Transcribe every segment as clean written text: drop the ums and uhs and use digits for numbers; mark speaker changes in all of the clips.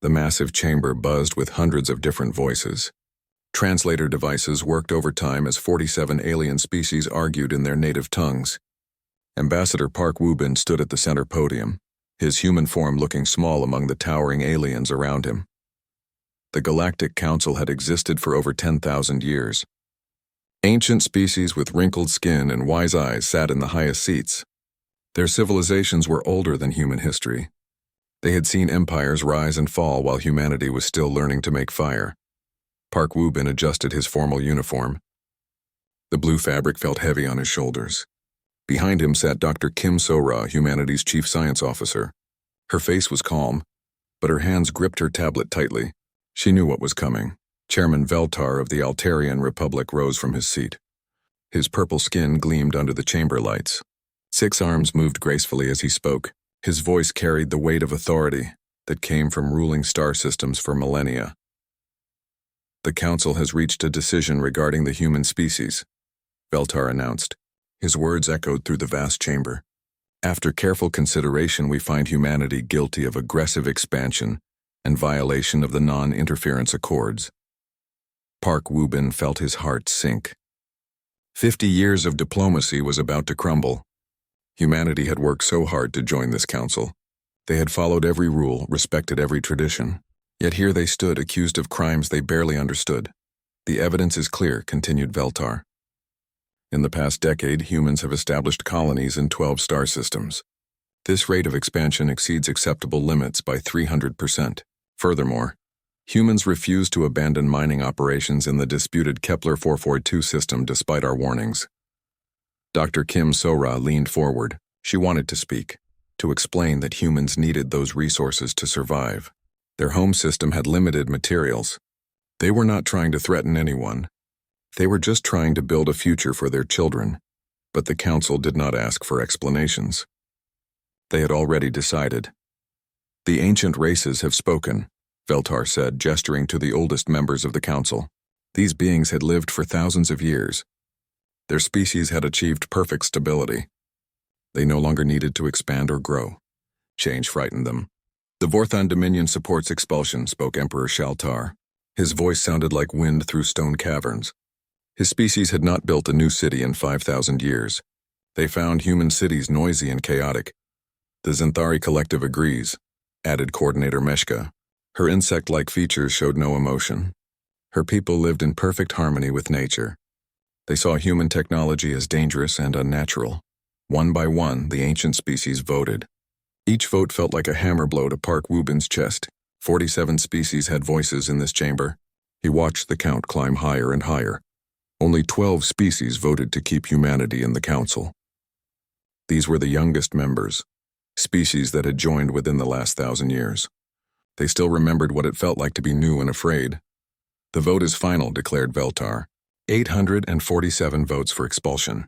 Speaker 1: The massive chamber buzzed with hundreds of different voices. Translator devices worked overtime as 47 alien species argued in their native tongues. Ambassador Park Woo-bin stood at the center podium, his human form looking small among the towering aliens around him. The Galactic Council had existed for over 10,000 years. Ancient species with wrinkled skin and wise eyes sat in the highest seats. Their civilizations were older than human history. They had seen empires rise and fall while humanity was still learning to make fire. Park Woo-bin adjusted his formal uniform. The blue fabric felt heavy on his shoulders. Behind him sat Dr. Kim So-ra, humanity's chief science officer. Her face was calm, but her hands gripped her tablet tightly. She knew what was coming. Chairman Veltar of the Altarian Republic rose from his seat. His purple skin gleamed under the chamber lights. 6 arms moved gracefully as he spoke. His voice carried the weight of authority that came from ruling star systems for millennia. The Council has reached a decision regarding the human species, Veltar announced. His words echoed through the vast chamber. After careful consideration, we find humanity guilty of aggressive expansion and violation of the non-interference accords. Park Woo-bin felt his heart sink. 50 years of diplomacy was about to crumble. Humanity had worked so hard to join this council. They had followed every rule, respected every tradition. Yet here they stood, accused of crimes they barely understood. The evidence is clear, continued Veltar. In the past decade, humans have established colonies in 12 star systems. This rate of expansion exceeds acceptable limits by 300%. Furthermore, humans refuse to abandon mining operations in the disputed Kepler 442 system despite our warnings. Dr. Kim So-ra leaned forward. She wanted to speak, to explain that humans needed those resources to survive. Their home system had limited materials. They were not trying to threaten anyone. They were just trying to build a future for their children. But the council did not ask for explanations. They had already decided. The ancient races have spoken, Veltar said, gesturing to the oldest members of the council. These beings had lived for thousands of years. Their species had achieved perfect stability. They no longer needed to expand or grow. Change frightened them. The Vorthon Dominion supports expulsion, spoke Emperor Shaltar. His voice sounded like wind through stone caverns. His species had not built a new city in 5,000 years. They found human cities noisy and chaotic. The Zenthari Collective agrees, added Coordinator Meshka. Her insect-like features showed no emotion. Her people lived in perfect harmony with nature. They saw human technology as dangerous and unnatural. One by one, the ancient species voted. Each vote felt like a hammer blow to Park Woo-bin's chest. 47 species had voices in this chamber. He watched the count climb higher and higher. Only 12 species voted to keep humanity in the council. These were the youngest members, species that had joined within the last 1,000 years. They still remembered what it felt like to be new and afraid. The vote is final, declared Veltar. 847 votes for expulsion.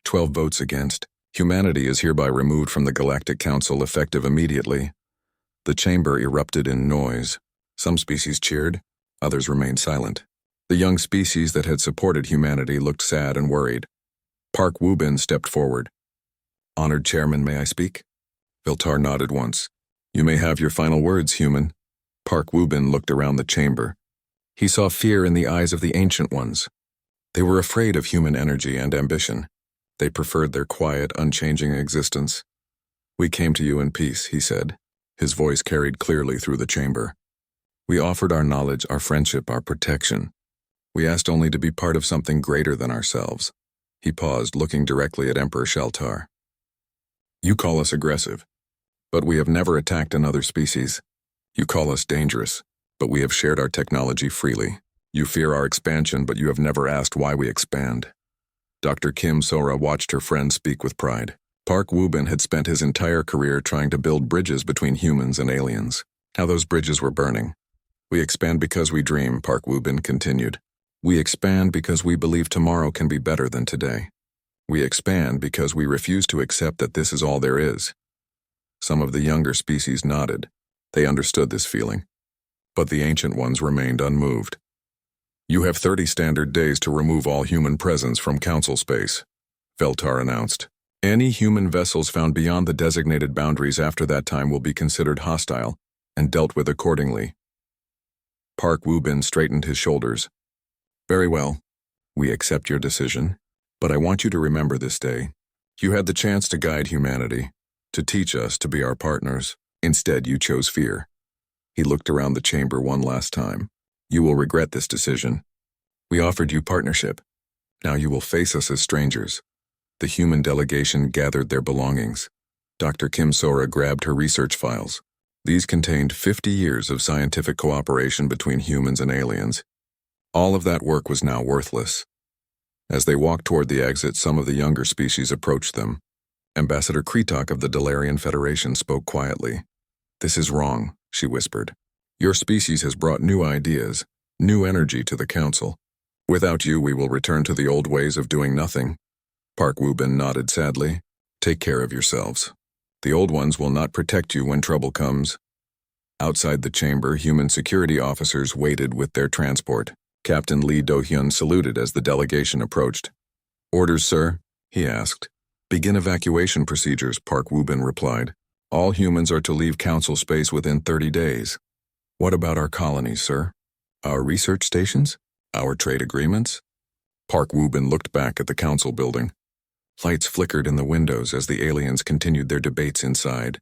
Speaker 1: 12 votes against. Humanity is hereby removed from the Galactic Council effective immediately. The chamber erupted in noise. Some species cheered, others remained silent. The young species that had supported humanity looked sad and worried. Park Woo-bin stepped forward. Honored Chairman, may I speak? Veltar nodded once. You may have your final words, human. Park Woo-bin looked around the chamber. He saw fear in the eyes of the Ancient Ones. They were afraid of human energy and ambition. They preferred their quiet, unchanging existence. We came to you in peace, he said. His voice carried clearly through the chamber. We offered our knowledge, our friendship, our protection. We asked only to be part of something greater than ourselves. He paused, looking directly at Emperor Shaltar. You call us aggressive, but we have never attacked another species. You call us dangerous, but we have shared our technology freely. You fear our expansion, but you have never asked why we expand. Dr. Kim So-ra watched her friend speak with pride. Park Woo-bin had spent his entire career trying to build bridges between humans and aliens. Now those bridges were burning. We expand because we dream, Park Woo-bin continued. We expand because we believe tomorrow can be better than today. We expand because we refuse to accept that this is all there is. Some of the younger species nodded. They understood this feeling. But the Ancient Ones remained unmoved. You have 30 standard days to remove all human presence from Council space, Veltar announced. Any human vessels found beyond the designated boundaries after that time will be considered hostile and dealt with accordingly. Park Woo-bin straightened his shoulders. Very well. We accept your decision, but I want you to remember this day. You had the chance to guide humanity, to teach us to be our partners. Instead, you chose fear. He looked around the chamber one last time. You will regret this decision. We offered you partnership. Now you will face us as strangers. The human delegation gathered their belongings. Dr. Kim Sora grabbed her research files. These contained 50 years of scientific cooperation between humans and aliens. All of that work was now worthless. As they walked toward the exit, some of the younger species approached them. Ambassador Kretok of the Dalarian Federation spoke quietly. This is wrong, she whispered. Your species has brought new ideas, new energy to the Council. Without you, we will return to the old ways of doing nothing. Park Woo-bin nodded sadly. Take care of yourselves. The old ones will not protect you when trouble comes. Outside the chamber, human security officers waited with their transport. Captain Lee Do-hyun saluted as the delegation approached. Orders, sir? He asked. Begin evacuation procedures, Park Woo-bin replied. All humans are to leave Council space within 30 days. What about our colonies, sir? Our research stations? Our trade agreements? Park Woo-bin looked back at the Council building. Lights flickered in the windows as the aliens continued their debates inside.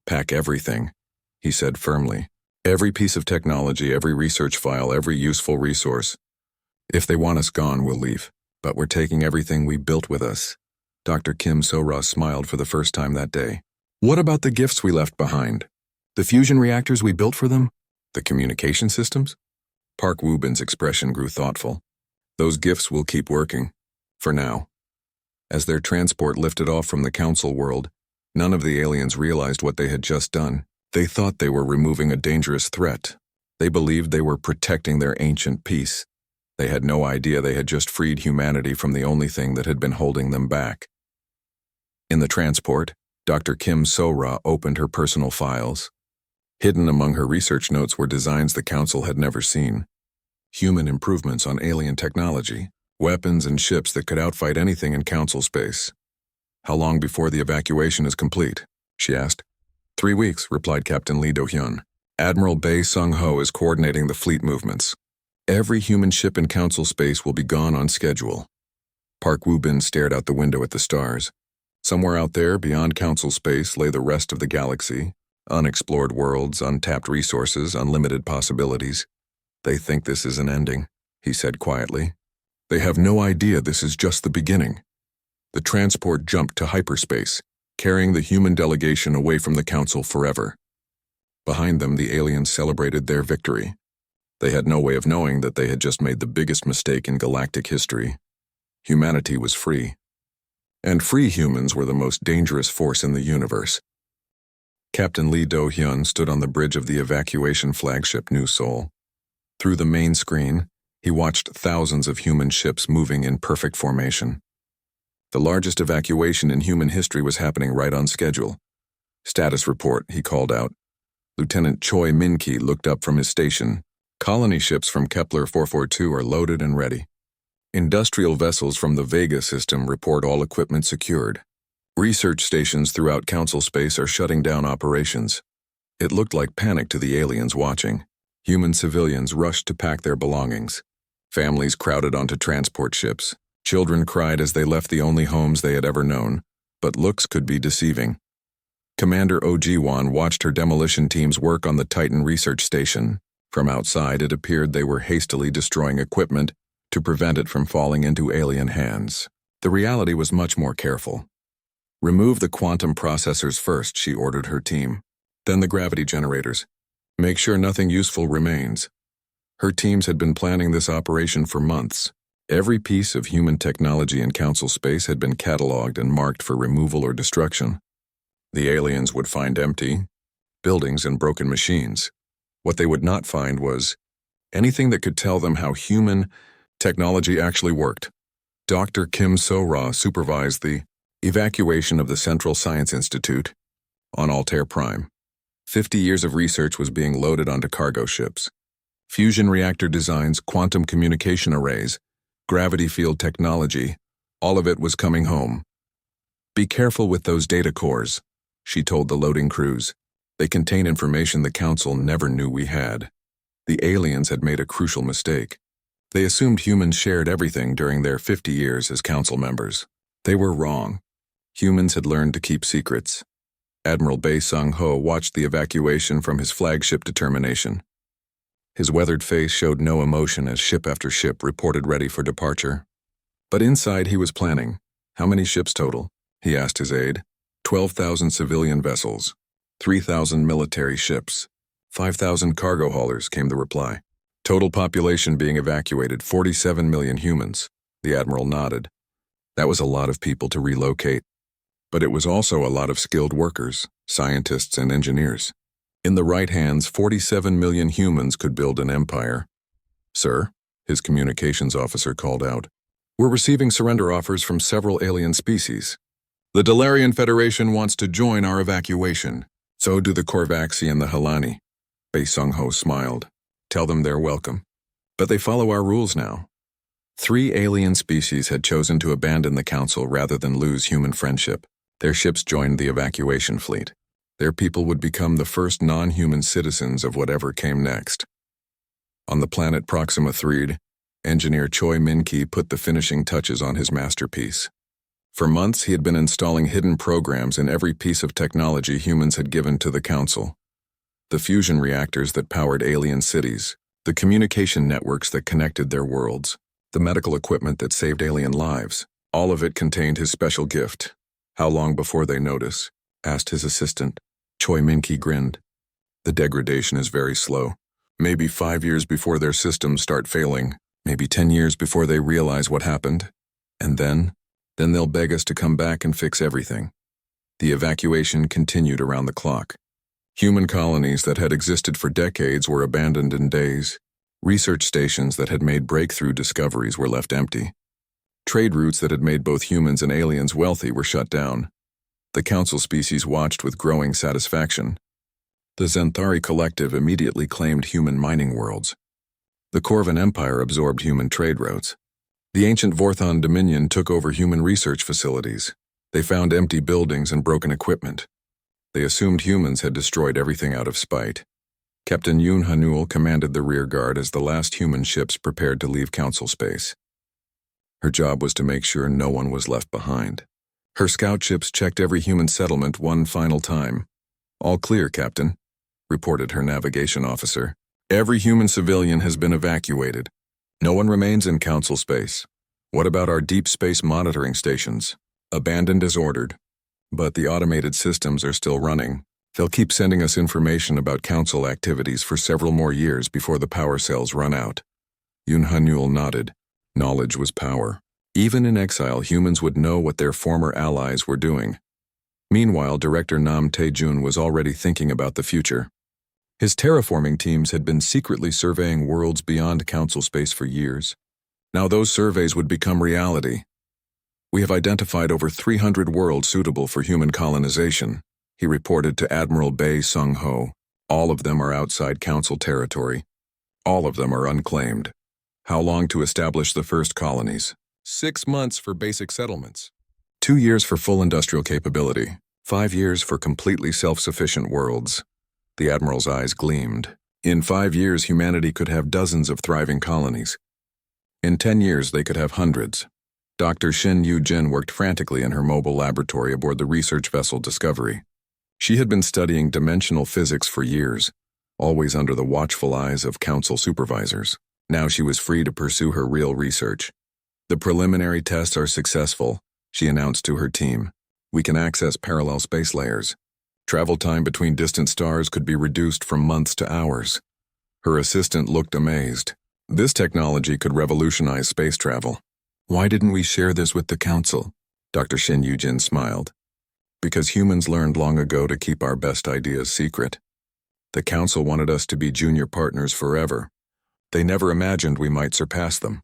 Speaker 1: Pack everything, he said firmly. Every piece of technology, every research file, every useful resource. If they want us gone, we'll leave. But we're taking everything we built with us. Dr. Kim So-ra smiled for the first time that day. What about the gifts we left behind? The fusion reactors we built for them? The communication systems? Park Woo-bin's expression grew thoughtful. Those gifts will keep working. For now. As their transport lifted off from the Council world, none of the aliens realized what they had just done. They thought they were removing a dangerous threat. They believed they were protecting their ancient peace. They had no idea they had just freed humanity from the only thing that had been holding them back. In the transport, Dr. Kim So-ra opened her personal files. Hidden among her research notes were designs the Council had never seen. Human improvements on alien technology, weapons and ships that could outfight anything in Council space. How long before the evacuation is complete? She asked. 3 weeks, replied Captain Lee Do-hyun. Admiral Bae Sung-ho is coordinating the fleet movements. Every human ship in Council space will be gone on schedule. Park Woo-bin stared out the window at the stars. Somewhere out there, beyond Council space, lay the rest of the galaxy. Unexplored worlds, untapped resources, unlimited possibilities. They think this is an ending, he said quietly. They have no idea this is just the beginning. The transport jumped to hyperspace, carrying the human delegation away from the Council forever. Behind them, the aliens celebrated their victory. They had no way of knowing that they had just made the biggest mistake in galactic history. Humanity was free. And free humans were the most dangerous force in the universe. Captain Lee Do-hyun stood on the bridge of the evacuation flagship New Seoul. Through the main screen, he watched thousands of human ships moving in perfect formation. The largest evacuation in human history was happening right on schedule. Status report, he called out. Lieutenant Choi Min-ki looked up from his station. Colony ships from Kepler 442 are loaded and ready. Industrial vessels from the Vega system report all equipment secured. Research stations throughout Council space are shutting down operations. It looked like panic to the aliens watching. Human civilians rushed to pack their belongings. Families crowded onto transport ships. Children cried as they left the only homes they had ever known, but looks could be deceiving. Commander Oh Ji-won watched her demolition teams work on the Titan research station. From outside, it appeared they were hastily destroying equipment to prevent it from falling into alien hands. The reality was much more careful. Remove the quantum processors first, she ordered her team. Then the gravity generators. Make sure nothing useful remains. Her teams had been planning this operation for months. Every piece of human technology in Council space had been catalogued and marked for removal or destruction. The aliens would find empty buildings and broken machines. What they would not find was anything that could tell them how human technology actually worked. Dr. Kim So-ra supervised the evacuation of the Central Science Institute on Altair Prime. 50 years of research was being loaded onto cargo ships. Fusion reactor designs, quantum communication arrays, gravity field technology, all of it was coming home. Be careful with those data cores, she told the loading crews. They contain information the Council never knew we had. The aliens had made a crucial mistake. They assumed humans shared everything during their 50 years as Council members. They were wrong. Humans had learned to keep secrets. Admiral Bei Sung-ho watched the evacuation from his flagship Determination. His weathered face showed no emotion as ship after ship reported ready for departure. But inside he was planning. How many ships total? He asked his aide. 12,000 civilian vessels, 3,000 military ships, 5,000 cargo haulers, came the reply. Total population being evacuated, 47 million humans. The admiral nodded. That was a lot of people to relocate. But it was also a lot of skilled workers, scientists and engineers. In the right hands, 47 million humans could build an empire. Sir, his communications officer called out, we're receiving surrender offers from several alien species. The Dalarian Federation wants to join our evacuation. So do the Korvaxi and the Halani. Bei Sung-ho smiled. Tell them they're welcome. But they follow our rules now. 3 alien species had chosen to abandon the Council rather than lose human friendship. Their ships joined the evacuation fleet. Their people would become the first non-human citizens of whatever came next. On the planet Proxima 3, engineer Choi Min-ki put the finishing touches on his masterpiece. For months, he had been installing hidden programs in every piece of technology humans had given to the Council. The fusion reactors that powered alien cities, the communication networks that connected their worlds, the medical equipment that saved alien lives, all of it contained his special gift. How long before they notice? Asked his assistant. Choi Min-ki grinned. The degradation is very slow. Maybe 5 years before their systems start failing, maybe 10 years before they realize what happened. And then they'll beg us to come back and fix everything. The evacuation continued around the clock. Human colonies that had existed for decades were abandoned in days. Research stations that had made breakthrough discoveries were left empty. Trade routes that had made both humans and aliens wealthy were shut down. The Council species watched with growing satisfaction. The Zenthari Collective immediately claimed human mining worlds. The Corvan Empire absorbed human trade routes. The ancient Vorthon Dominion took over human research facilities. They found empty buildings and broken equipment. They assumed humans had destroyed everything out of spite. Captain Yoon Hanul commanded the rear guard as the last human ships prepared to leave Council space. Her job was to make sure no one was left behind. Her scout ships checked every human settlement one final time. All clear, Captain, reported her navigation officer. Every human civilian has been evacuated. No one remains in Council space. What about our deep space monitoring stations? Abandoned as ordered. But the automated systems are still running. They'll keep sending us information about Council activities for several more years before the power cells run out. Yoon Hanul nodded. Knowledge was power. Even in exile, humans would know what their former allies were doing. Meanwhile, Director Nam Tae-jun was already thinking about the future. His terraforming teams had been secretly surveying worlds beyond Council space for years. Now those surveys would become reality. We have identified over 300 worlds suitable for human colonization, he reported to Admiral Bei Sung-ho. All of them are outside Council territory. All of them are unclaimed. How long to establish the first colonies? 6 months for basic settlements. 2 years for full industrial capability. 5 years for completely self-sufficient worlds. The Admiral's eyes gleamed. In 5 years, humanity could have dozens of thriving colonies. In 10 years, they could have hundreds. Dr. Shin Yu-jin worked frantically in her mobile laboratory aboard the research vessel Discovery. She had been studying dimensional physics for years, always under the watchful eyes of Council supervisors. Now she was free to pursue her real research. The preliminary tests are successful, she announced to her team. We can access parallel space layers. Travel time between distant stars could be reduced from months to hours. Her assistant looked amazed. This technology could revolutionize space travel. Why didn't we share this with the Council? Dr. Shin Yu-jin smiled. Because humans learned long ago to keep our best ideas secret. The Council wanted us to be junior partners forever. They never imagined we might surpass them.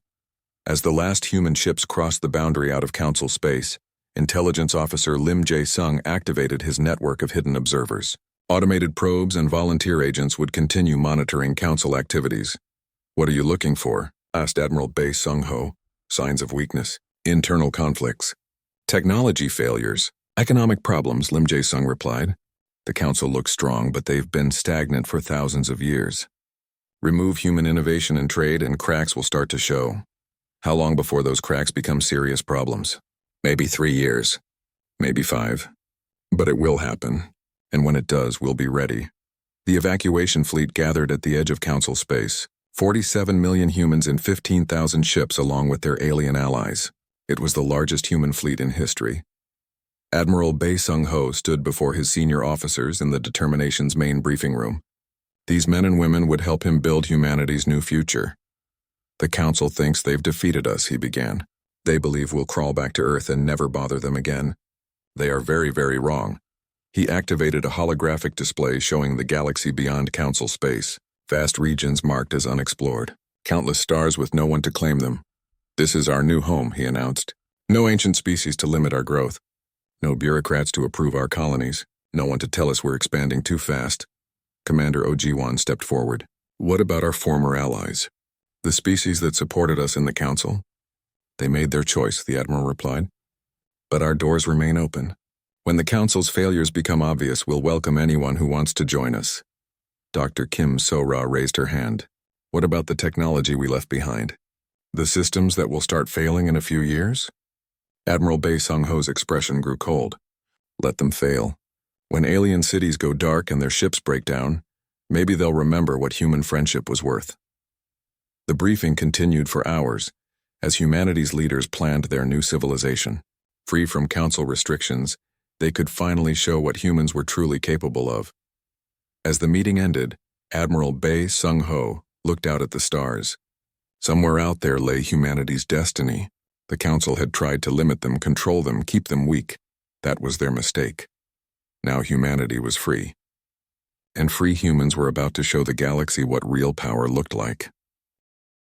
Speaker 1: As the last human ships crossed the boundary out of Council space, Intelligence Officer Lim Jae-sung activated his network of hidden observers. Automated probes and volunteer agents would continue monitoring Council activities. What are you looking for? Asked Admiral Bei Sung-ho. Signs of weakness, internal conflicts, technology failures, economic problems, Lim Jae-sung replied. The Council looks strong, but they've been stagnant for thousands of years. Remove human innovation and trade, and cracks will start to show. How long before those cracks become serious problems? Maybe 3 years. Maybe 5. But it will happen. And when it does, we'll be ready. The evacuation fleet gathered at the edge of Council space. 47 million humans and 15,000 ships along with their alien allies. It was the largest human fleet in history. Admiral Bae Sung-ho stood before his senior officers in the Determination's main briefing room. These men and women would help him build humanity's new future. The Council thinks they've defeated us, he began. They believe we'll crawl back to Earth and never bother them again. They are very, very wrong. He activated a holographic display showing the galaxy beyond Council space, vast regions marked as unexplored, countless stars with no one to claim them. This is our new home, he announced. No ancient species to limit our growth. No bureaucrats to approve our colonies. No one to tell us we're expanding too fast. Commander Ojiwan stepped forward. What about our former allies? The species that supported us in the Council? They made their choice, the Admiral replied. But our doors remain open. When the Council's failures become obvious, we'll welcome anyone who wants to join us. Dr. Kim So-ra raised her hand. What about the technology we left behind? The systems that will start failing in a few years? Admiral Bae Sung-ho's expression grew cold. Let them fail. When alien cities go dark and their ships break down, maybe they'll remember what human friendship was worth. The briefing continued for hours, as humanity's leaders planned their new civilization. Free from Council restrictions, they could finally show what humans were truly capable of. As the meeting ended, Admiral Bae Sung-ho looked out at the stars. Somewhere out there lay humanity's destiny. The Council had tried to limit them, control them, keep them weak. That was their mistake. Now humanity was free. And free humans were about to show the galaxy what real power looked like.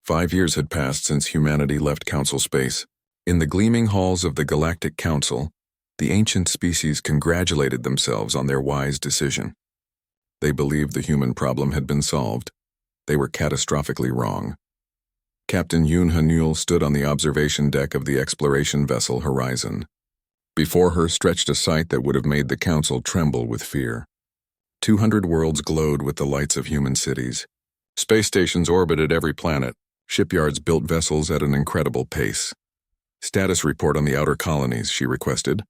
Speaker 1: 5 years had passed since humanity left Council space. In the gleaming halls of the Galactic Council, the ancient species congratulated themselves on their wise decision. They believed the human problem had been solved. They were catastrophically wrong. Captain Yoon Hanul stood on the observation deck of the exploration vessel Horizon. Before her stretched a sight that would have made the Council tremble with fear. 200 worlds glowed with the lights of human cities. Space stations orbited every planet. Shipyards built vessels at an incredible pace. Status report on the outer colonies, she requested.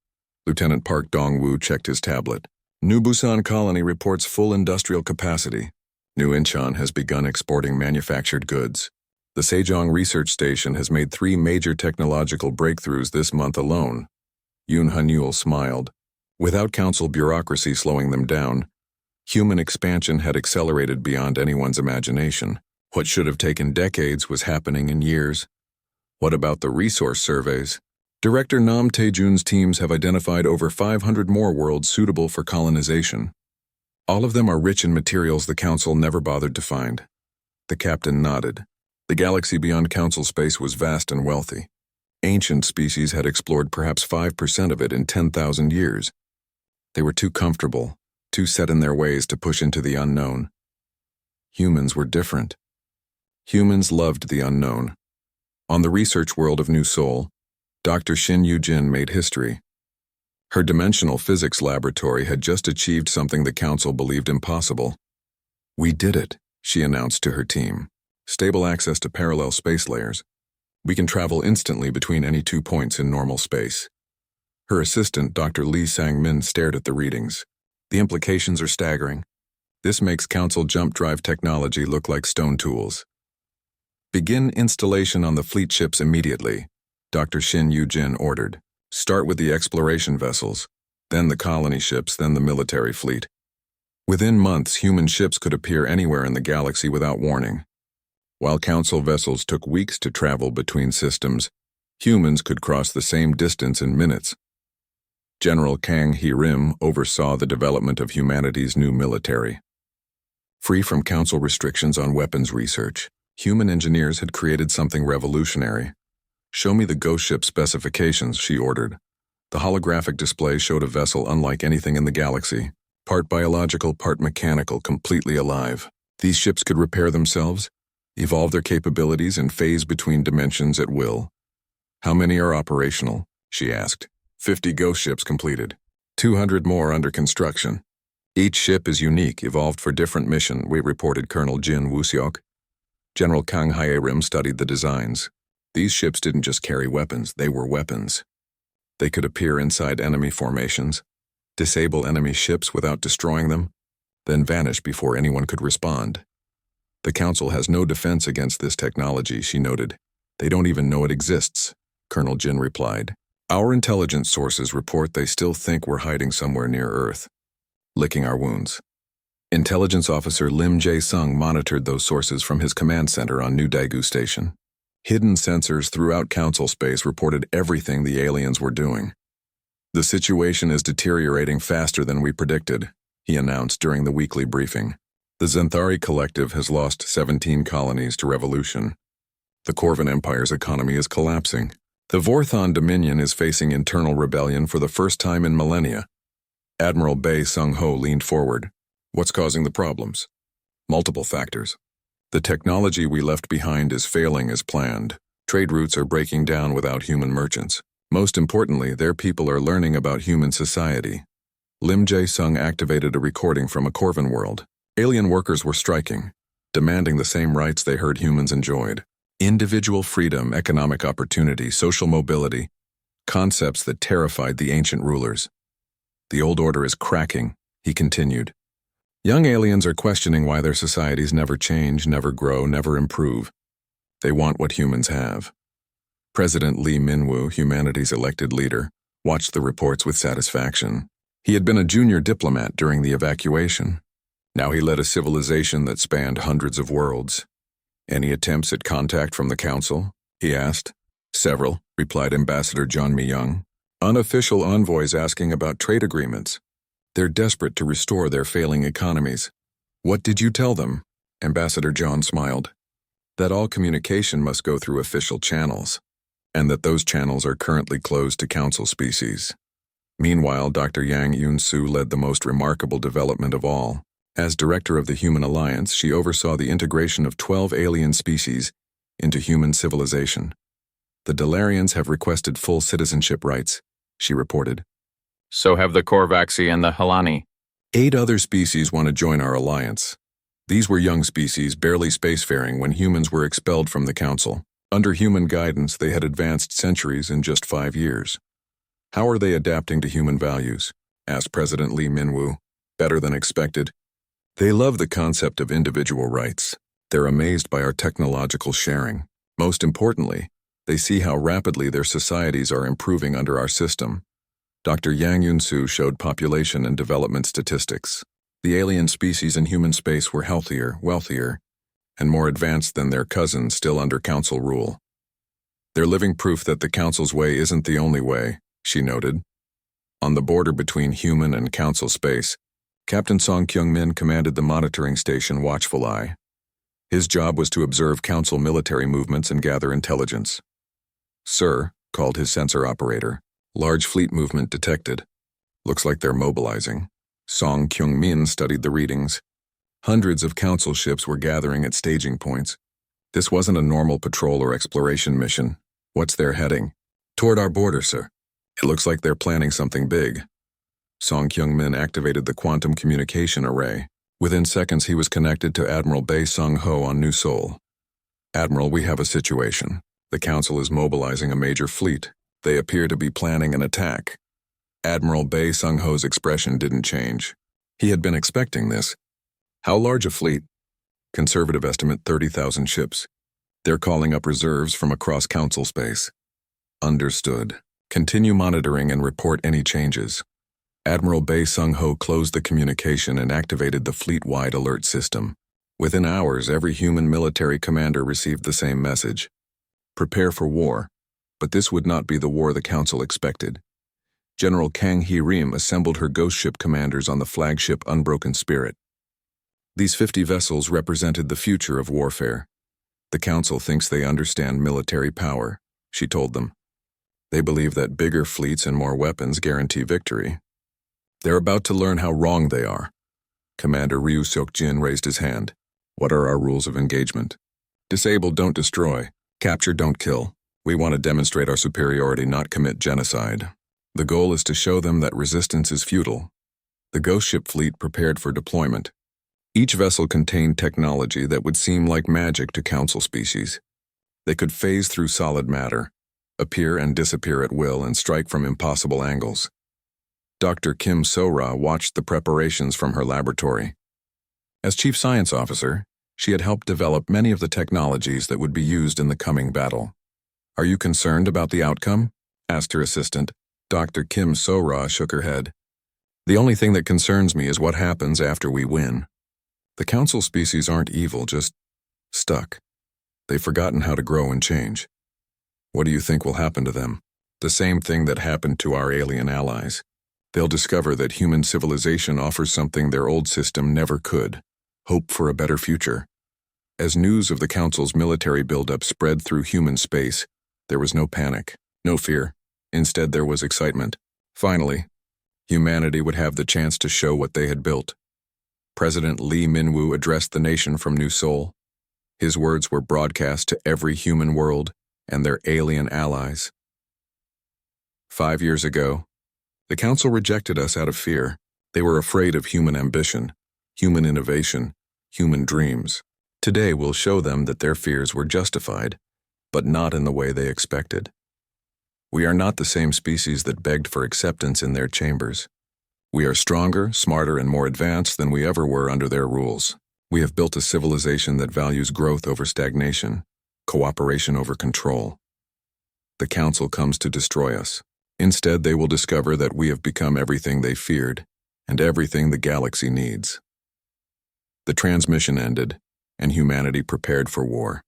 Speaker 1: Lieutenant Park Dong-woo checked his tablet. New Busan colony reports full industrial capacity. New Incheon has begun exporting manufactured goods. The Sejong Research Station has made 3 major technological breakthroughs this month alone. Yoon Hanul smiled. Without Council bureaucracy slowing them down, human expansion had accelerated beyond anyone's imagination. What should have taken decades was happening in years. What about the resource surveys? Director Nam Tae-jun's teams have identified over 500 more worlds suitable for colonization. All of them are rich in materials the Council never bothered to find. The captain nodded. The galaxy beyond Council space was vast and wealthy. Ancient species had explored perhaps 5% of it in 10,000 years. They were too comfortable, too set in their ways to push into the unknown. Humans were different. Humans loved the unknown. On the research world of New Seoul, Dr. Shin Yu-jin made history. Her dimensional physics laboratory had just achieved something the Council believed impossible. We did it, she announced to her team. Stable access to parallel space layers. We can travel instantly between any 2 points in normal space. Her assistant, Dr. Lee Sang-min, stared at the readings. The implications are staggering. This makes Council jump drive technology look like stone tools. Begin installation on the fleet ships immediately, Dr. Shin Yu-jin ordered. Start with the exploration vessels, then the colony ships, then the military fleet. Within months, human ships could appear anywhere in the galaxy without warning. While Council vessels took weeks to travel between systems, humans could cross the same distance in minutes. General Kang Hee-rim oversaw the development of humanity's new military. Free from Council restrictions on weapons research, human engineers had created something revolutionary. Show me the ghost ship specifications, she ordered. The holographic display showed a vessel unlike anything in the galaxy, part biological, part mechanical, completely alive. These ships could repair themselves, evolve their capabilities, and phase between dimensions at will. How many are operational? She asked. 50 ghost ships completed. 200 more under construction. Each ship is unique, evolved for different mission, we reported Colonel Jin Woo-seok. General Kang Hye-rim studied the designs. These ships didn't just carry weapons, they were weapons. They could appear inside enemy formations, disable enemy ships without destroying them, then vanish before anyone could respond. The Council has no defense against this technology, she noted. They don't even know it exists, Colonel Jin replied. Our intelligence sources report they still think we're hiding somewhere near Earth, licking our wounds. Intelligence Officer Lim Jae-sung monitored those sources from his command center on New Daegu Station. Hidden sensors throughout Council space reported everything the aliens were doing. The situation is deteriorating faster than we predicted, he announced during the weekly briefing. The Zenthari Collective has lost 17 colonies to revolution. The Corvan Empire's economy is collapsing. The Vorthon Dominion is facing internal rebellion for the first time in millennia. Admiral Bae Sung-ho leaned forward. What's causing the problems? Multiple factors. The technology we left behind is failing as planned. Trade routes are breaking down without human merchants. Most importantly, their people are learning about human society. Lim Jae-sung activated a recording from a Corvan world. Alien workers were striking, demanding the same rights they heard humans enjoyed. Individual freedom, economic opportunity, social mobility, concepts that terrified the ancient rulers. The old order is cracking, he continued. Young aliens are questioning why their societies never change, never grow, never improve. They want what humans have. President Lee Min-woo, humanity's elected leader, watched the reports with satisfaction. He had been a junior diplomat during the evacuation. Now he led a civilization that spanned hundreds of worlds. Any attempts at contact from the Council? He asked. Several, replied Ambassador John Mi-young. Unofficial envoys asking about trade agreements. They're desperate to restore their failing economies. What did you tell them? Ambassador John smiled. That all communication must go through official channels, and that those channels are currently closed to Council species. Meanwhile, Dr. Yang Yoon-soo led the most remarkable development of all. As director of the Human Alliance, she oversaw the integration of 12 alien species into human civilization. The Dalarians have requested full citizenship rights, she reported.
Speaker 2: So have the Korvaxi and the Halani.
Speaker 1: 8 other species want to join our alliance. These were young species, barely spacefaring when humans were expelled from the Council. Under human guidance, they had advanced centuries in just 5 years. How are they adapting to human values? Asked President Lee Min-woo. Better than expected. They love the concept of individual rights. They're amazed by our technological sharing. Most importantly, they see how rapidly their societies are improving under our system. Dr. Yang Yoon-soo showed population and development statistics. The alien species in human space were healthier, wealthier, and more advanced than their cousins still under Council rule. They're living proof that the Council's way isn't the only way, she noted. On the border between human and Council space, Captain Song Kyung-min commanded the monitoring station Watchful Eye. His job was to observe Council military movements and gather intelligence. Sir, called his sensor operator. Large fleet movement detected. Looks like they're mobilizing. Song Kyung-min studied the readings. Hundreds of Council ships were gathering at staging points. This wasn't a normal patrol or exploration mission. What's their heading? Toward our border, sir. It looks like they're planning something big. Song Kyung-min activated the quantum communication array. Within seconds, he was connected to Admiral Bae Sung-ho on New Seoul. Admiral, we have a situation. The Council is mobilizing a major fleet. They appear to be planning an attack. Admiral Bae Sung-ho's expression didn't change. He had been expecting this. How large a fleet? Conservative estimate 30,000 ships. They're calling up reserves from across Council space. Understood. Continue monitoring and report any changes. Admiral Bae Sung-ho closed the communication and activated the fleet-wide alert system. Within hours, every human military commander received the same message. Prepare for war. But this would not be the war the Council expected. General Kang Hee-rim assembled her ghost ship commanders on the flagship Unbroken Spirit. These 50 vessels represented the future of warfare. The Council thinks they understand military power, she told them. They believe that bigger fleets and more weapons guarantee victory. They're about to learn how wrong they are. Commander Ryu Seok-jin raised his hand. What are our rules of engagement? Disable, don't destroy. Capture, don't kill. We want to demonstrate our superiority, not commit genocide. The goal is to show them that resistance is futile. The ghost ship fleet prepared for deployment. Each vessel contained technology that would seem like magic to Council species. They could phase through solid matter, appear and disappear at will, and strike from impossible angles. Dr. Kim So-ra watched the preparations from her laboratory. As Chief Science Officer, she had helped develop many of the technologies that would be used in the coming battle. "Are you concerned about the outcome?" asked her assistant. Dr. Kim So-ra shook her head. "The only thing that concerns me is what happens after we win. The Council species aren't evil, just stuck. They've forgotten how to grow and change. What do you think will happen to them? The same thing that happened to our alien allies. They'll discover that human civilization offers something their old system never could: hope for a better future." As news of the Council's military buildup spread through human space, there was no panic, no fear. Instead, there was excitement. Finally, humanity would have the chance to show what they had built. President Lee Min-woo addressed the nation from New Seoul. His words were broadcast to every human world and their alien allies. 5 years ago, the Council rejected us out of fear. They were afraid of human ambition, human innovation, human dreams. Today we'll show them that their fears were justified, but not in the way they expected. We are not the same species that begged for acceptance in their chambers. We are stronger, smarter, and more advanced than we ever were under their rules. We have built a civilization that values growth over stagnation, cooperation over control. The Council comes to destroy us. Instead, they will discover that we have become everything they feared, and everything the galaxy needs. The transmission ended, and humanity prepared for war.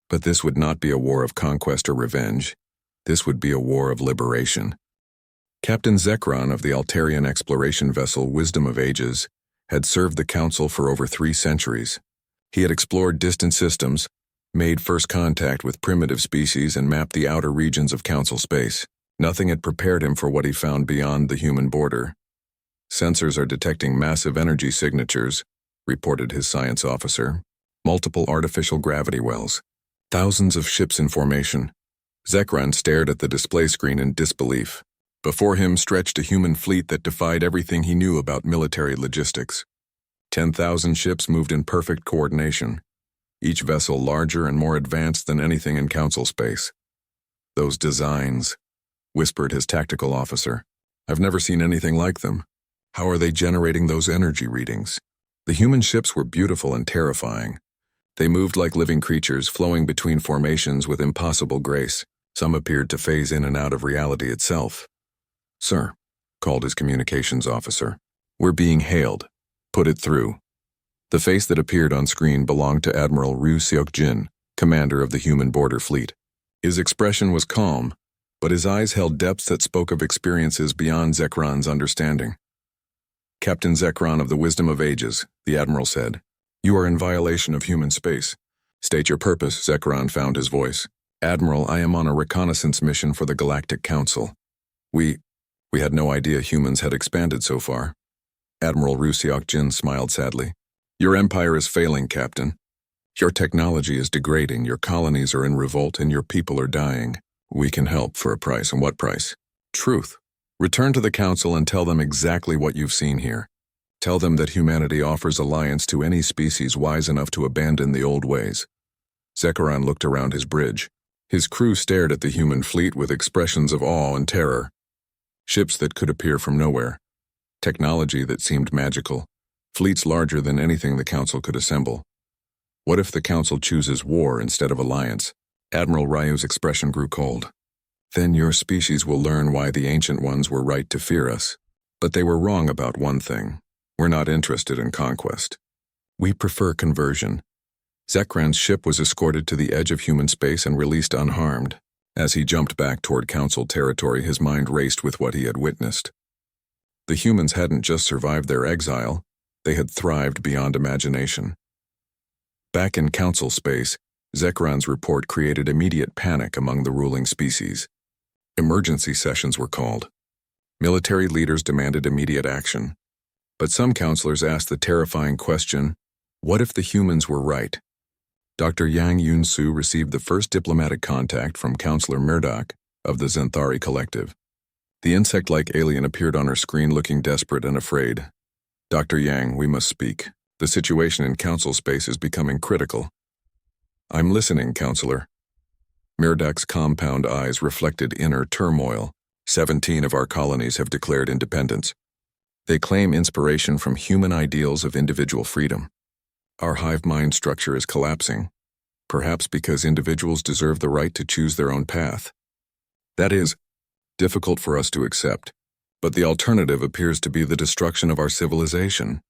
Speaker 1: But this would not be a war of conquest or revenge. This would be a war of liberation. Captain Zekron of the Altarian exploration vessel Wisdom of Ages had served the Council for over 3 centuries. He had explored distant systems, made first contact with primitive species, and mapped the outer regions of Council space. Nothing had prepared him for what he found beyond the human border. "Sensors are detecting massive energy signatures," reported his science officer. "Multiple artificial gravity wells. Thousands of ships in formation." Zekron stared at the display screen in disbelief. Before him stretched a human fleet that defied everything he knew about military logistics. 10,000 ships moved in perfect coordination, each vessel larger and more advanced than anything in Council space. "Those designs," whispered his tactical officer. "I've never seen anything like them. How are they generating those energy readings?" The human ships were beautiful and terrifying. They moved like living creatures, flowing between formations with impossible grace. Some appeared to phase in and out of reality itself. "Sir," called his communications officer, "we're being hailed. Put it through." The face that appeared on screen belonged to Admiral Ryu Seok-jin, commander of the human border fleet. His expression was calm, but his eyes held depths that spoke of experiences beyond Zekron's understanding. "Captain Zekron of the Wisdom of Ages," the Admiral said, "you are in violation of human space." "State your purpose," Zekron found his voice. "Admiral, I am on a reconnaissance mission for the Galactic Council. We had no idea humans had expanded so far." Admiral Ryu Seok-jin smiled sadly. "Your empire is failing, Captain. Your technology is degrading, your colonies are in revolt, and your people are dying. We can help for a price. And what price? Truth. Return to the Council and tell them exactly what you've seen here. Tell them that humanity offers alliance to any species wise enough to abandon the old ways." Zekron looked around his bridge. His crew stared at the human fleet with expressions of awe and terror. Ships that could appear from nowhere. Technology that seemed magical. Fleets larger than anything the Council could assemble. What if the Council chooses war instead of alliance? Admiral Ryu's expression grew cold. "Then your species will learn why the Ancient Ones were right to fear us. But they were wrong about one thing. We're not interested in conquest. We prefer conversion." Zekran's ship was escorted to the edge of human space and released unharmed. As he jumped back toward Council territory, his mind raced with what he had witnessed. The humans hadn't just survived their exile, they had thrived beyond imagination. Back in Council space, Zekron's report created immediate panic among the ruling species. Emergency sessions were called. Military leaders demanded immediate action. But some counselors asked the terrifying question, what if the humans were right? Dr. Yang Yun-soo received the first diplomatic contact from Counselor Murdoch of the Zenthari Collective. The insect-like alien appeared on her screen looking desperate and afraid. "Dr. Yang, we must speak. The situation in council space is becoming critical." "I'm listening, counselor." Mirdak's compound eyes reflected inner turmoil. 17 of our colonies have declared independence. They claim inspiration from human ideals of individual freedom. Our hive mind structure is collapsing, perhaps because individuals deserve the right to choose their own path. That is difficult for us to accept, but the alternative appears to be the destruction of our civilization.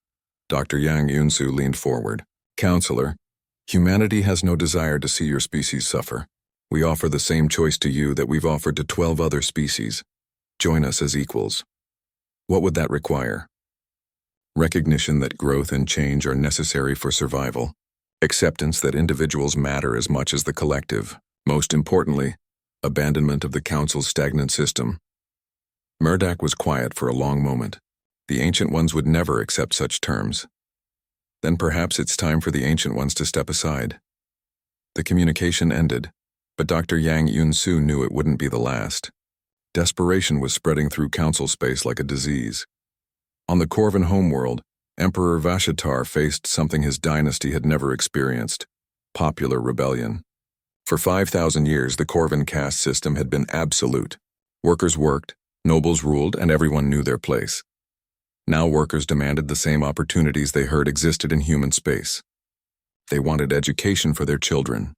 Speaker 1: Dr. Yang Yunsu leaned forward. "Counselor, humanity has no desire to see your species suffer. We offer the same choice to you that we've offered to 12 other species. Join us as equals." "What would that require?" "Recognition that growth and change are necessary for survival. Acceptance that individuals matter as much as the collective. Most importantly, abandonment of the Council's stagnant system." Murdak was quiet for a long moment. The Ancient Ones would never accept such terms. Then perhaps it's time for the Ancient Ones to step aside. The communication ended, but Dr. Yang Yunsu knew it wouldn't be the last. Desperation was spreading through council space like a disease. On the Corvan homeworld, Emperor Vashitar faced something his dynasty had never experienced: popular rebellion. For 5,000 years, the Corvan caste system had been absolute. Workers worked, nobles ruled, and everyone knew their place. Now workers demanded the same opportunities they heard existed in human space. They wanted education for their children,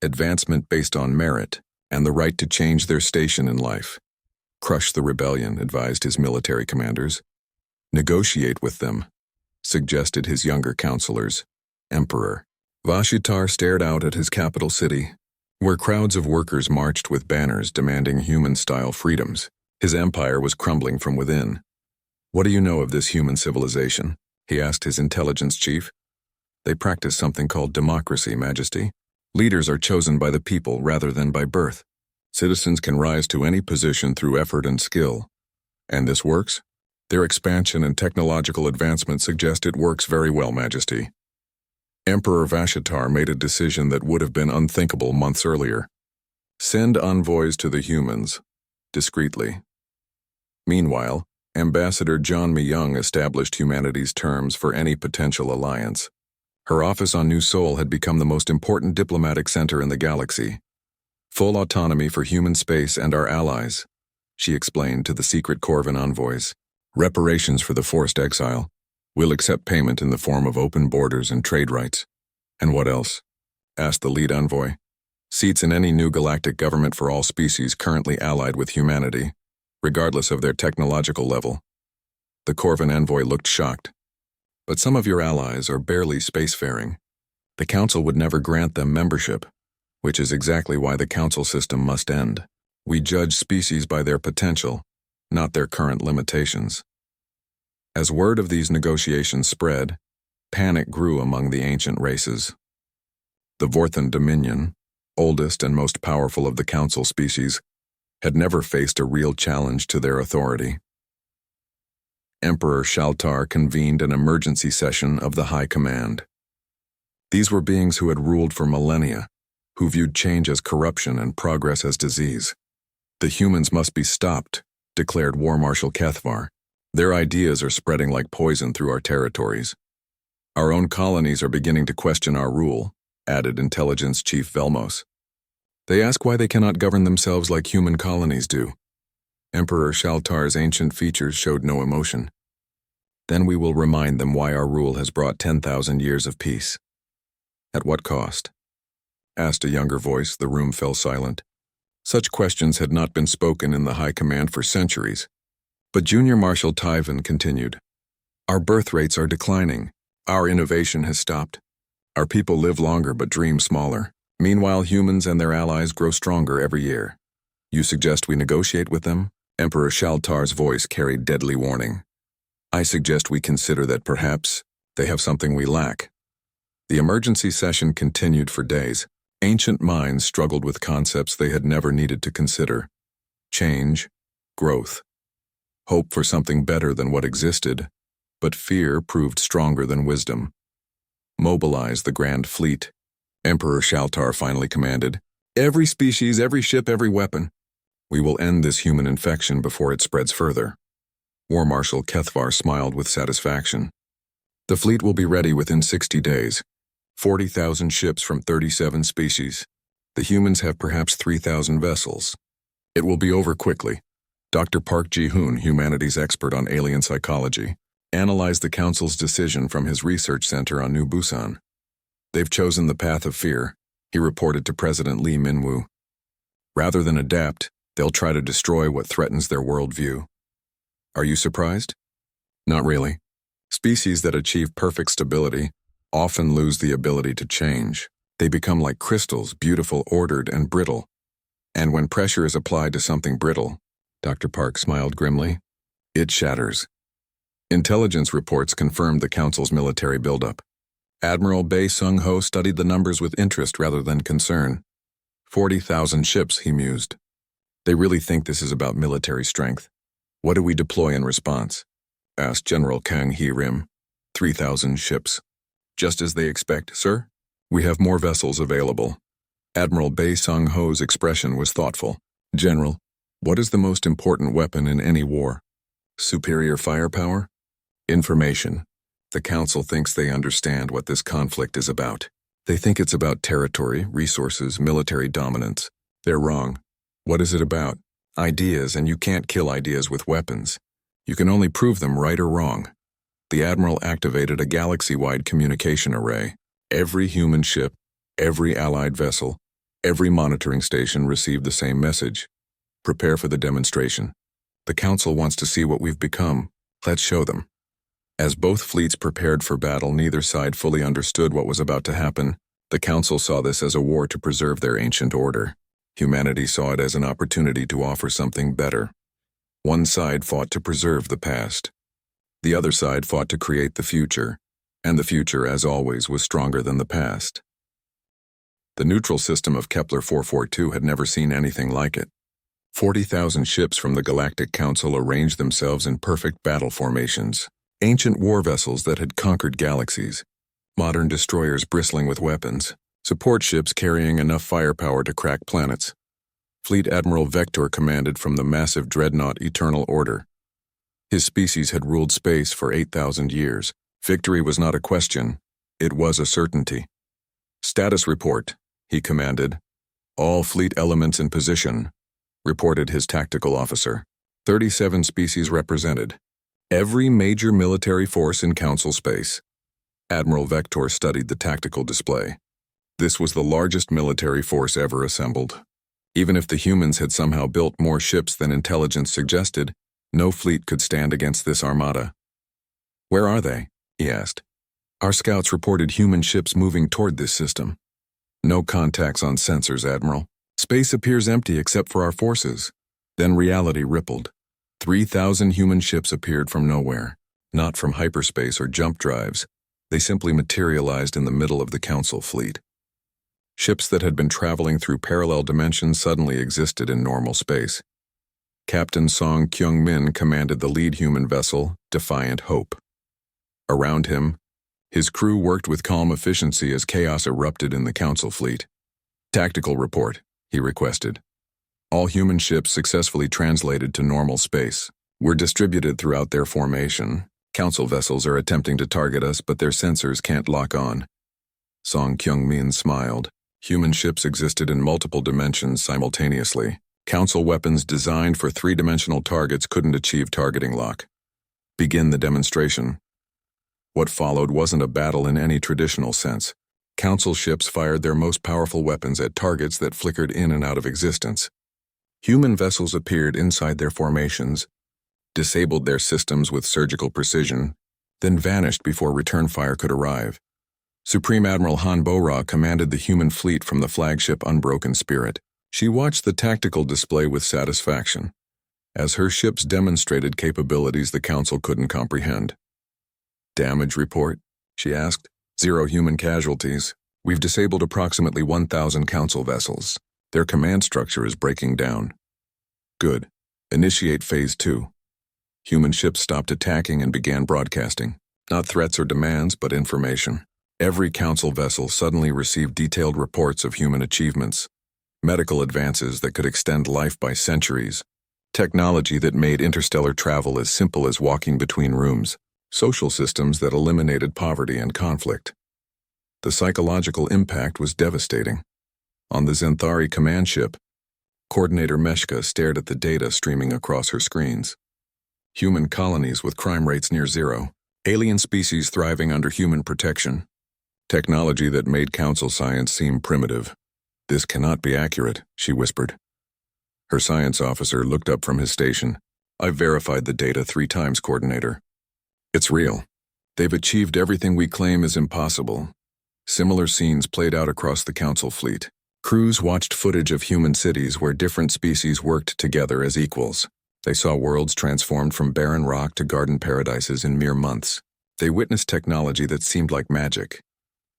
Speaker 1: advancement based on merit, and the right to change their station in life. "Crush the rebellion," advised his military commanders. "Negotiate with them," suggested his younger counselors. Emperor Vashitar stared out at his capital city, where crowds of workers marched with banners demanding human-style freedoms. His empire was crumbling from within. "What do you know of this human civilization?" he asked his intelligence chief. "They practice something called democracy, Majesty. Leaders are chosen by the people rather than by birth. Citizens can rise to any position through effort and skill. And this works? Their expansion and technological advancement suggest it works very well, Majesty." Emperor Vashitar made a decision that would have been unthinkable months earlier. "Send envoys to the humans, discreetly." Meanwhile, Ambassador John Myung established humanity's terms for any potential alliance. Her office on New Seoul had become the most important diplomatic center in the galaxy. "Full autonomy for human space and our allies," she explained to the secret Corvan envoys. "Reparations for the forced exile. We'll accept payment in the form of open borders and trade rights." "And what else?" asked the lead envoy. "Seats in any new galactic government for all species currently allied with humanity, regardless of their technological level." The Corvan envoy looked shocked. "But some of your allies are barely spacefaring. The Council would never grant them membership, which is exactly why the Council system must end. We judge species by their potential, not their current limitations." As word of these negotiations spread, panic grew among the ancient races. The Vorthan Dominion, oldest and most powerful of the Council species, had never faced a real challenge to their authority. Emperor Shaltar convened an emergency session of the High Command. These were beings who had ruled for millennia, who viewed change as corruption and progress as disease. "The humans must be stopped," declared War Marshal Kethvar. "Their ideas are spreading like poison through our territories. Our own colonies are beginning to question our rule," added Intelligence Chief Velmos. "They ask why they cannot govern themselves like human colonies do." Emperor Shaltar's ancient features showed no emotion. "Then we will remind them why our rule has brought 10,000 years of peace." "At what cost?" asked a younger voice. The room fell silent. Such questions had not been spoken in the High Command for centuries. But Junior Marshal Tyvan continued. "Our birth rates are declining. Our innovation has stopped. Our people live longer but dream smaller. Meanwhile, humans and their allies grow stronger every year. You suggest we negotiate with them?" Emperor Shaltar's voice carried deadly warning. "I suggest we consider that perhaps they have something we lack." The emergency session continued for days. Ancient minds struggled with concepts they had never needed to consider: change, growth, hope for something better than what existed, but fear proved stronger than wisdom. "Mobilize the Grand Fleet," Emperor Shaltar finally commanded. "Every species, every ship, every weapon. We will end this human infection before it spreads further. War Marshal Kethvar smiled with satisfaction. The fleet will be ready within 60 days. 40,000 ships from 37 species. The humans have perhaps 3,000 vessels. It will be over quickly. Dr. Park Ji-hoon, humanities expert on alien psychology, analyzed the Council's decision from his research center on New Busan. They've chosen the path of fear, he reported to President Lee Min-woo. Rather than adapt, they'll try to destroy what threatens their worldview. Are you surprised? Not really. Species that achieve perfect stability often lose the ability to change. They become like crystals, beautiful, ordered, and brittle. And when pressure is applied to something brittle, Dr. Park smiled grimly, it shatters. Intelligence reports confirmed the Council's military buildup. Admiral Bae Sung-ho studied the numbers with interest rather than concern. 40,000 ships, he mused. They really think this is about military strength. What do we deploy in response? Asked General Kang Hee-rim. 3,000 ships. Just as they expect, sir. We have more vessels available. Admiral Bae Sung-ho's expression was thoughtful. General, what is the most important weapon in any war? Superior firepower? Information. The Council thinks they understand what this conflict is about. They think it's about territory, resources, military dominance. They're wrong. What is it about? Ideas, and you can't kill ideas with weapons. You can only prove them right or wrong. The Admiral activated a galaxy-wide communication array. Every human ship, every Allied vessel, every monitoring station received the same message. Prepare for the demonstration. The Council wants to see what we've become. Let's show them. As both fleets prepared for battle, neither side fully understood what was about to happen. The Council saw this as a war to preserve their ancient order. Humanity saw it as an opportunity to offer something better. One side fought to preserve the past. The other side fought to create the future, and the future, as always, was stronger than the past. The neutral system of Kepler 442 had never seen anything like it. 40,000 ships from the Galactic Council arranged themselves in perfect battle formations. Ancient war vessels that had conquered galaxies. Modern destroyers bristling with weapons. Support ships carrying enough firepower to crack planets. Fleet Admiral Vector commanded from the massive dreadnought Eternal Order. His species had ruled space for 8,000 years. Victory was not a question, it was a certainty. Status report, he commanded. All fleet elements in position, reported his tactical officer. 37 species represented. Every major military force in Council space. Admiral Vector studied the tactical display. This was the largest military force ever assembled. Even if the humans had somehow built more ships than intelligence suggested, no fleet could stand against this armada. Where are they? He asked. Our scouts reported human ships moving toward this system. No contacts on sensors, Admiral. Space appears empty except for our forces. Then reality rippled. 3,000 human ships appeared from nowhere, not from hyperspace or jump drives. They simply materialized in the middle of the Council fleet. Ships that had been traveling through parallel dimensions suddenly existed in normal space. Captain Song Kyung-min commanded the lead human vessel, Defiant Hope. Around him, his crew worked with calm efficiency as chaos erupted in the Council fleet. Tactical report, he requested. All human ships successfully translated to normal space. We're distributed throughout their formation. Council vessels are attempting to target us, but their sensors can't lock on. Song Kyung-min smiled. Human ships existed in multiple dimensions simultaneously. Council weapons designed for three-dimensional targets couldn't achieve targeting lock. Begin the demonstration. What followed wasn't a battle in any traditional sense. Council ships fired their most powerful weapons at targets that flickered in and out of existence. Human vessels appeared inside their formations, disabled their systems with surgical precision, then vanished before return fire could arrive. Supreme Admiral Han Bo-ra commanded the human fleet from the flagship Unbroken Spirit. She watched the tactical display with satisfaction, as her ships demonstrated capabilities the Council couldn't comprehend. Damage report? She asked. 0 human casualties. We've disabled approximately 1,000 Council vessels. Their command structure is breaking down. Good. Initiate Phase 2. Human ships stopped attacking and began broadcasting. Not threats or demands, but information. Every Council vessel suddenly received detailed reports of human achievements. medical advances that could extend life by centuries, technology that made interstellar travel as simple as walking between rooms, social systems that eliminated poverty and conflict. The psychological impact was devastating. On the Zenthari command ship, Coordinator Meshka stared at the data streaming across her screens. Human colonies with crime rates near zero, alien species thriving under human protection, technology that made council science seem primitive. "This cannot be accurate," she whispered. Her science officer looked up from his station. "I've verified the data 3 times, Coordinator. It's real. They've achieved everything we claim is impossible." Similar scenes played out across the council fleet. Crews watched footage of human cities where different species worked together as equals. They saw worlds transformed from barren rock to garden paradises in mere months. They witnessed technology that seemed like magic.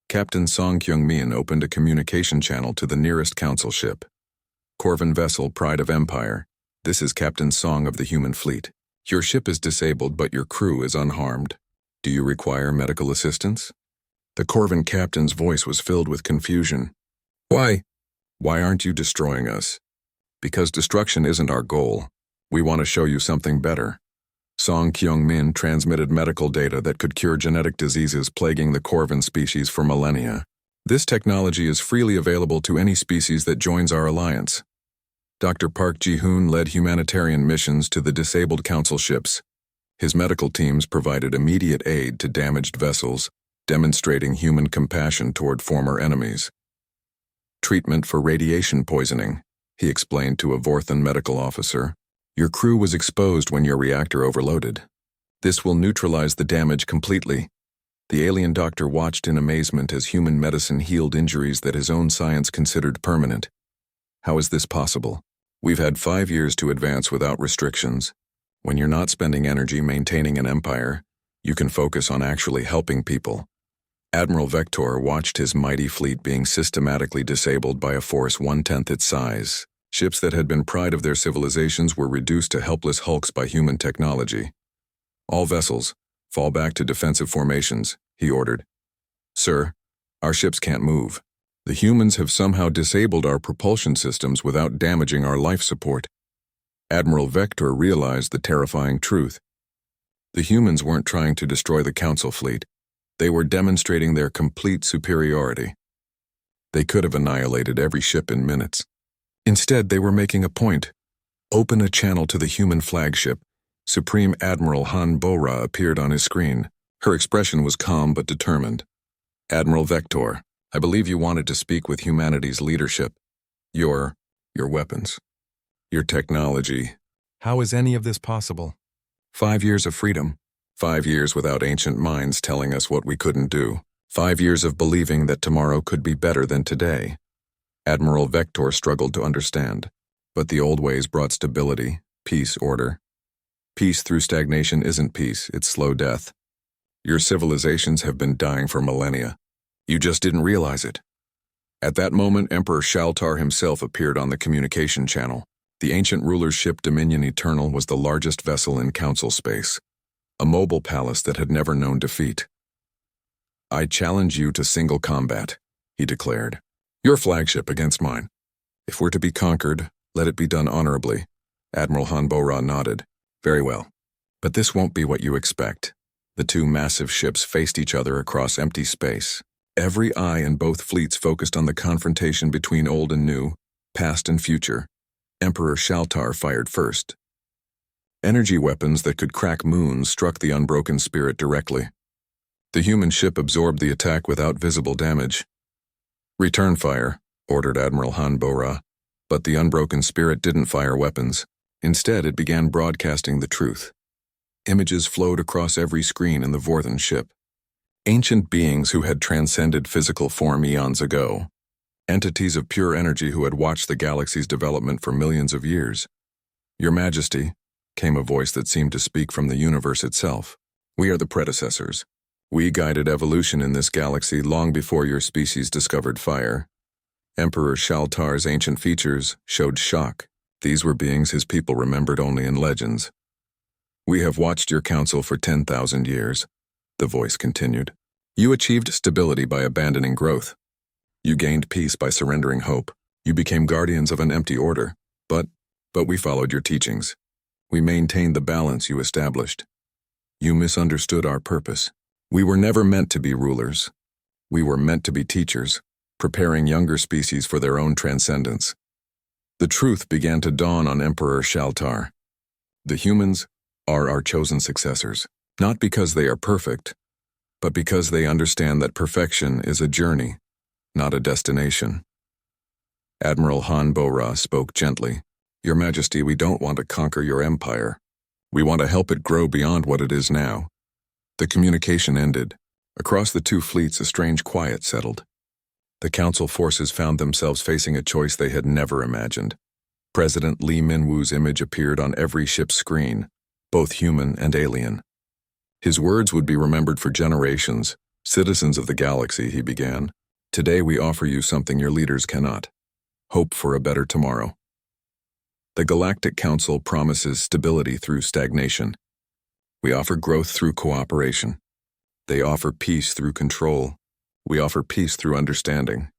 Speaker 1: Captain Song Kyung-min opened a communication channel to the nearest council ship. "Corvin vessel, Pride of Empire. This is Captain Song of the human fleet. Your ship is disabled, but your crew is unharmed. Do you require medical assistance?" The Corvin captain's voice was filled with confusion. "Why? Why aren't you destroying us?" "Because destruction isn't our goal. We want to show you something better." Song Kyung-min transmitted medical data that could cure genetic diseases plaguing the Corvin species for millennia. "This technology is freely available to any species that joins our alliance." Dr. Park Ji-hoon led humanitarian missions to the disabled council ships. His medical teams provided immediate aid to damaged vessels, demonstrating human compassion toward former enemies. "Treatment for radiation poisoning," he explained to a Vorthan medical officer. "Your crew was exposed when your reactor overloaded. This will neutralize the damage completely." The alien doctor watched in amazement as human medicine healed injuries that his own science considered permanent. "How is this possible? We've had 5 years to advance without restrictions. When you're not spending energy maintaining an empire, you can focus on actually helping people." Admiral Vector watched his mighty fleet being systematically disabled by a force 1/10 its size. Ships that had been pride of their civilizations were reduced to helpless hulks by human technology. "All vessels, fall back to defensive formations," he ordered. "Sir, our ships can't move. The humans have somehow disabled our propulsion systems without damaging our life support." Admiral Vector realized the terrifying truth. The humans weren't trying to destroy the council fleet. They were demonstrating their complete superiority. They could have annihilated every ship in minutes. Instead, they were making a point. "Open a channel to the human flagship." Supreme Admiral Han Bo-ra appeared on his screen. Her expression was calm but determined. "Admiral Vector, I believe you wanted to speak with humanity's leadership. Your weapons. Your technology. How is any of this possible? 5 years of freedom. 5 years without ancient minds telling us what we couldn't do. 5 years of believing that tomorrow could be better than today." Admiral Vector struggled to understand. But the old ways brought stability, peace, order. Peace through stagnation isn't peace, it's slow death. Your civilizations have been dying for millennia. You just didn't realize it. At that moment, Emperor Shaltar himself appeared on the communication channel. The ancient ruler's ship Dominion Eternal was the largest vessel in council space. A mobile palace that had never known defeat. "I challenge you to single combat," he declared. "Your flagship against mine. If we're to be conquered, let it be done honorably." Admiral Han Bo-ra nodded. "Very well. But this won't be what you expect." The 2 massive ships faced each other across empty space. Every eye in both fleets focused on the confrontation between old and new, past and future. Emperor Shaltar fired first. Energy weapons that could crack moons struck the unbroken spirit directly. The human ship absorbed the attack without visible damage. "Return fire," ordered Admiral Han Bo-ra, but the unbroken spirit didn't fire weapons. Instead, it began broadcasting the truth. Images flowed across every screen in the Vorthan ship. Ancient beings who had transcended physical form eons ago. Entities of pure energy who had watched the galaxy's development for millions of years. "Your Majesty," came a voice that seemed to speak from the universe itself. "We are the predecessors. We guided evolution in this galaxy long before your species discovered fire." Emperor Shaltar's ancient features showed shock. These were beings his people remembered only in legends. "We have watched your council for 10,000 years," the voice continued. "You achieved stability by abandoning growth. You gained peace by surrendering hope. You became guardians of an empty order, but we followed your teachings. We maintained the balance you established. You misunderstood our purpose. We were never meant to be rulers. We were meant to be teachers, preparing younger species for their own transcendence. The truth began to dawn on Emperor Shaltar. The humans are our chosen successors, not because they are perfect, but because they understand that perfection is a journey, not a destination. Admiral Han Bo-Ra spoke gently. Your Majesty, we don't want to conquer your empire. We want to help it grow beyond what it is now. The communication ended. Across the two fleets, a strange quiet settled. The Council forces found themselves facing a choice they had never imagined. President Lee Min-woo's image appeared on every ship's screen, both human and alien. His words would be remembered for generations. Citizens of the galaxy, he began. Today we offer you something your leaders cannot. Hope for a better tomorrow. The Galactic Council promises stability through stagnation. We offer growth through cooperation. They offer peace through control. We offer peace through understanding.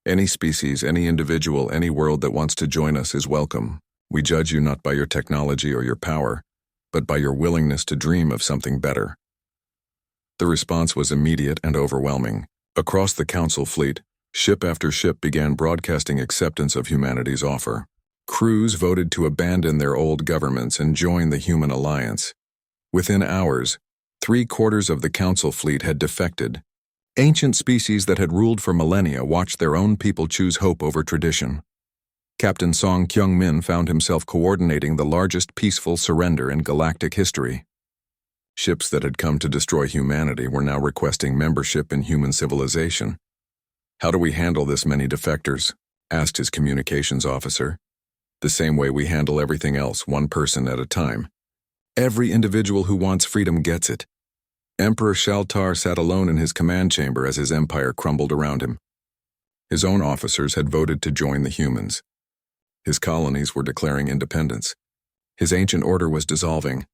Speaker 1: Any species, any individual, any world that wants to join us is welcome. We judge you not by your technology or your power, but by your willingness to dream of something better. The response was immediate and overwhelming. Across the Council fleet, ship after ship began broadcasting acceptance of humanity's offer. Crews voted to abandon their old governments and join the Human Alliance. Within hours, 3/4 of the Council fleet had defected. Ancient species that had ruled for millennia watched their own people choose hope over tradition. Captain Song Kyung-min found himself coordinating the largest peaceful surrender in galactic history. Ships that had come to destroy humanity were now requesting membership in human civilization. How do we handle this many defectors? Asked his communications officer. The same way we handle everything else, one person at a time. Every individual who wants freedom gets it. Emperor Shaltar sat alone in his command chamber as his empire crumbled around him. His own officers had voted to join the humans. His colonies were declaring independence. His ancient order was dissolving.